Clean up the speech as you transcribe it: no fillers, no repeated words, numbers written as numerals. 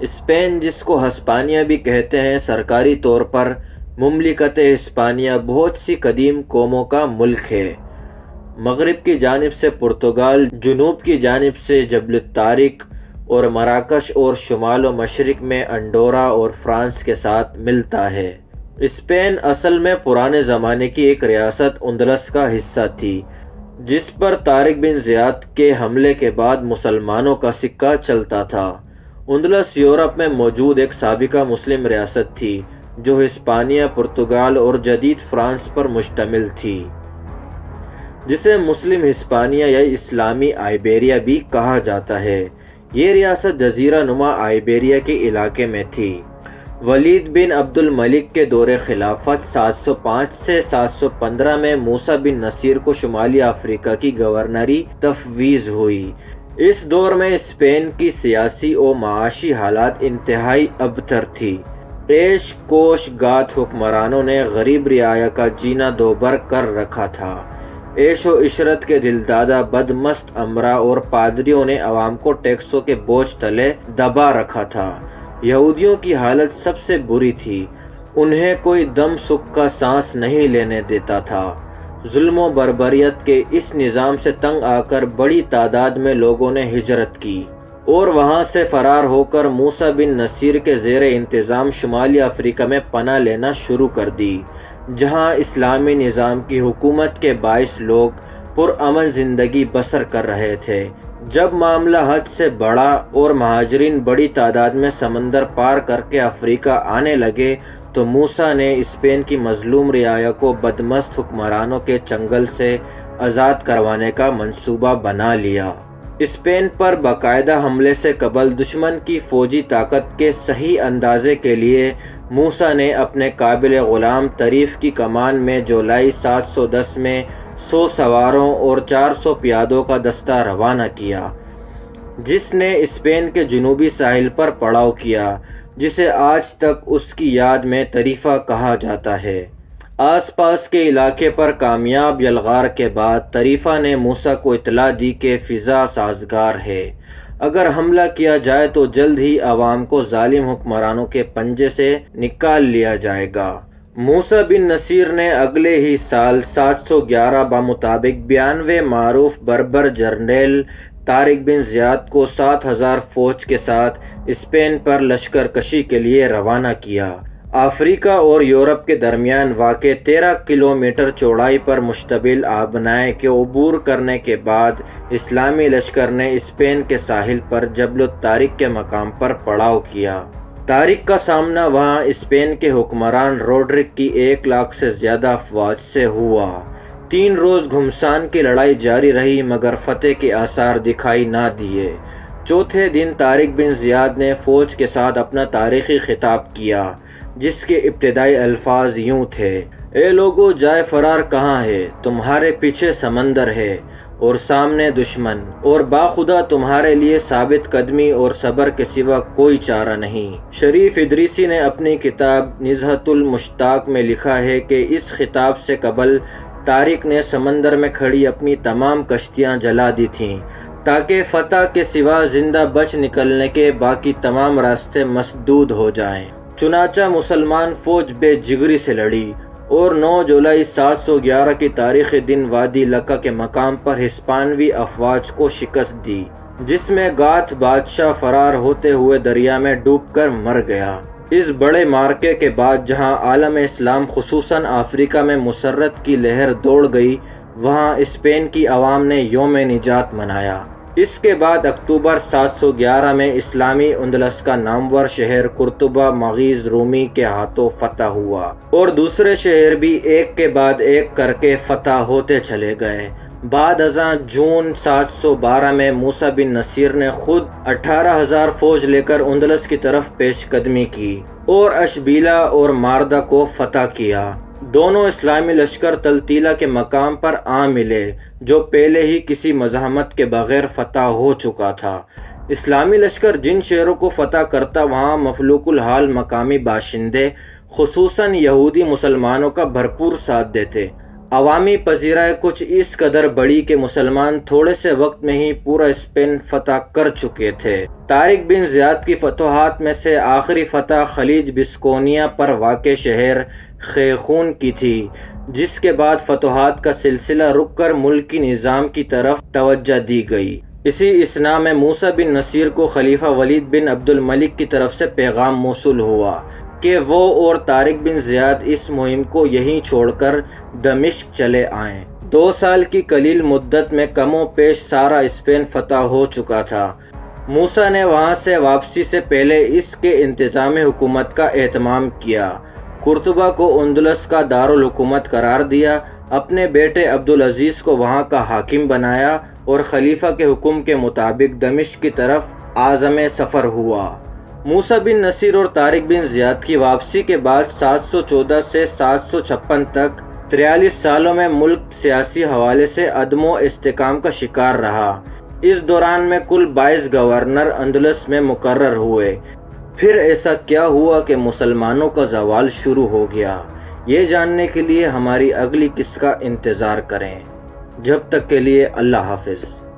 Spain, جس کو ہسپانیہ بھی کہتے ہیں، سرکاری طور پر مملکت ہسپانیہ بہت سی قدیم قوموں کا ملک ہے۔ مغرب کی جانب سے پرتگال، جنوب کی جانب سے جبل الطارق اور مراکش، اور شمال و مشرق میں انڈورا اور فرانس کے ساتھ ملتا ہے۔ اسپین اصل میں پرانے زمانے کی ایک ریاست اندلس کا حصہ تھی، جس پر طارق بن زیاد کے حملے کے بعد مسلمانوں کا سکہ چلتا تھا۔ اندلس یورپ میں موجود ایک سابقہ مسلم ریاست تھی، جو ہسپانیہ، پرتگال اور جدید فرانس پر مشتمل تھی، جسے مسلم ہسپانیہ یا اسلامی آئیبیریا بھی کہا جاتا ہے۔ یہ ریاست جزیرہ نما آئیبیریا کے علاقے میں تھی۔ ولید بن عبد الملک کے دور خلافت 705 سے 715 میں موسیٰ بن نصیر کو شمالی افریقہ کی گورنری تفویض ہوئی۔ اس دور میں اسپین کی سیاسی و معاشی حالت انتہائی ابتر تھی۔ عیش کوش گات حکمرانوں نے غریب رعایا کا جینا دوبر کر رکھا تھا۔ عیش و عشرت کے دلدادہ بدمست امرا اور پادریوں نے عوام کو ٹیکسوں کے بوجھ تلے دبا رکھا تھا۔ یہودیوں کی حالت سب سے بری تھی، انہیں کوئی دم سکھ کا سانس نہیں لینے دیتا تھا۔ ظلم و بربریت کے اس نظام سے تنگ آ کر بڑی تعداد میں لوگوں نے ہجرت کی اور وہاں سے فرار ہو کر موسیٰ بن نصیر کے زیر انتظام شمالی افریقہ میں پناہ لینا شروع کر دی، جہاں اسلامی نظام کی حکومت کے باعث لوگ پرامن زندگی بسر کر رہے تھے۔ جب معاملہ حد سے بڑھا اور مہاجرین بڑی تعداد میں سمندر پار کر کے افریقہ آنے لگے تو موسیٰ نے اسپین کی مظلوم رعایا کو بدمست حکمرانوں کے چنگل سے آزاد کروانے کا منصوبہ بنا لیا۔ اسپین پر باقاعدہ حملے سے قبل دشمن کی فوجی طاقت کے صحیح اندازے کے لیے موسیٰ نے اپنے قابل غلام طریف کی کمان میں جولائی 710 میں 100 سواروں اور 400 پیادوں کا دستہ روانہ کیا، جس نے اسپین کے جنوبی ساحل پر پڑاؤ کیا، جسے آج تک اس کی یاد میں طریفہ کہا جاتا ہے۔ آس پاس کے علاقے پر کامیاب یلغار کے بعد طریفہ نے موسیٰ کو اطلاع دی کہ فضا سازگار ہے، اگر حملہ کیا جائے تو جلد ہی عوام کو ظالم حکمرانوں کے پنجے سے نکال لیا جائے گا۔ موسیٰ بن نصیر نے اگلے ہی سال 711 بمطابق 92 معروف بربر جرنیل طارق بن زیاد کو 7000 فوج کے ساتھ اسپین پر لشکر کشی کے لیے روانہ کیا۔ افریقہ اور یورپ کے درمیان واقع 13 کلومیٹر چوڑائی پر مشتمل آبنائے کے عبور کرنے کے بعد اسلامی لشکر نے اسپین کے ساحل پر جبل الطارق کے مقام پر پڑاؤ کیا۔ طارق کا سامنا وہاں اسپین کے حکمران روڈرک کی 1 لاکھ سے زیادہ افواج سے ہوا۔ 3 روز گھمسان کی لڑائی جاری رہی مگر فتح کے آثار دکھائی نہ دیے۔ چوتھے دن طارق بن زیاد نے فوج کے ساتھ اپنا تاریخی خطاب کیا، جس کے ابتدائی الفاظ یوں تھے: اے لوگو، جائے فرار کہاں ہے؟ تمہارے پیچھے سمندر ہے اور سامنے دشمن، اور باخدا تمہارے لیے ثابت قدمی اور صبر کے سوا کوئی چارہ نہیں۔ شریف ادریسی نے اپنی کتاب نزہۃ المشتاق میں لکھا ہے کہ اس خطاب سے قبل طارق نے سمندر میں کھڑی اپنی تمام کشتیاں جلا دی تھیں تاکہ فتح کے سوا زندہ بچ نکلنے کے باقی تمام راستے مسدود ہو جائیں۔ چنانچہ مسلمان فوج بے جگری سے لڑی اور 9 جولائی 711 کی تاریخی دن وادی لکا کے مقام پر ہسپانوی افواج کو شکست دی، جس میں گاتھ بادشاہ فرار ہوتے ہوئے دریا میں ڈوب کر مر گیا۔ اس بڑے مارکے کے بعد جہاں عالم اسلام خصوصاً افریقہ میں مسرت کی لہر دوڑ گئی، وہاں اسپین کی عوام نے یوم نجات منایا۔ اس کے بعد اکتوبر 711 میں اسلامی اندلس کا نامور شہر قرطبہ مغیز رومی کے ہاتھوں فتح ہوا اور دوسرے شہر بھی ایک کے بعد ایک کر کے فتح ہوتے چلے گئے۔ بعد ازاں جون 712 میں موسیٰ بن نصیر نے خود 18,000 فوج لے کر اندلس کی طرف پیش قدمی کی اور اشبیلا اور ماردہ کو فتح کیا۔ دونوں اسلامی لشکر تلتیلا کے مقام پر آ ملے، جو پہلے ہی کسی مزاحمت کے بغیر فتح ہو چکا تھا۔ اسلامی لشکر جن شہروں کو فتح کرتا، وہاں مفلوق الحال مقامی باشندے خصوصاً یہودی مسلمانوں کا بھرپور ساتھ دیتے۔ عوامی پذیرائی کچھ اس قدر بڑی کہ مسلمان تھوڑے سے وقت میں ہی پورا اسپین فتح کر چکے تھے۔ طارق بن زیاد کی فتوحات میں سے آخری فتح خلیج بسکونیا پر واقع شہر خیخون کی تھی، جس کے بعد فتوحات کا سلسلہ رک کر ملکی نظام کی طرف توجہ دی گئی۔ اسی اثناء میں موسیٰ بن نصیر کو خلیفہ ولید بن عبد الملک کی طرف سے پیغام موصول ہوا کہ وہ اور طارق بن زیاد اس مہم کو یہیں چھوڑ کر دمشق چلے آئیں۔ 2 سال کی قلیل مدت میں کم و بیش سارا اسپین فتح ہو چکا تھا۔ موسیٰ نے وہاں سے واپسی سے پہلے اس کے انتظام حکومت کا اہتمام کیا، قرطبہ کو اندلس کا دارالحکومت قرار دیا، اپنے بیٹے عبدالعزیز کو وہاں کا حاکم بنایا اور خلیفہ کے حکم کے مطابق دمشق کی طرف عازم سفر ہوا۔ موسیٰ بن نصیر اور طارق بن زیاد کی واپسی کے بعد 714 سے 756 تک 43 سالوں میں ملک سیاسی حوالے سے عدم و استحکام کا شکار رہا۔ اس دوران میں کل 22 گورنر اندلس میں مقرر ہوئے۔ پھر ایسا کیا ہوا کہ مسلمانوں کا زوال شروع ہو گیا؟ یہ جاننے کے لیے ہماری اگلی قسط کا انتظار کریں۔ جب تک کے لیے اللہ حافظ۔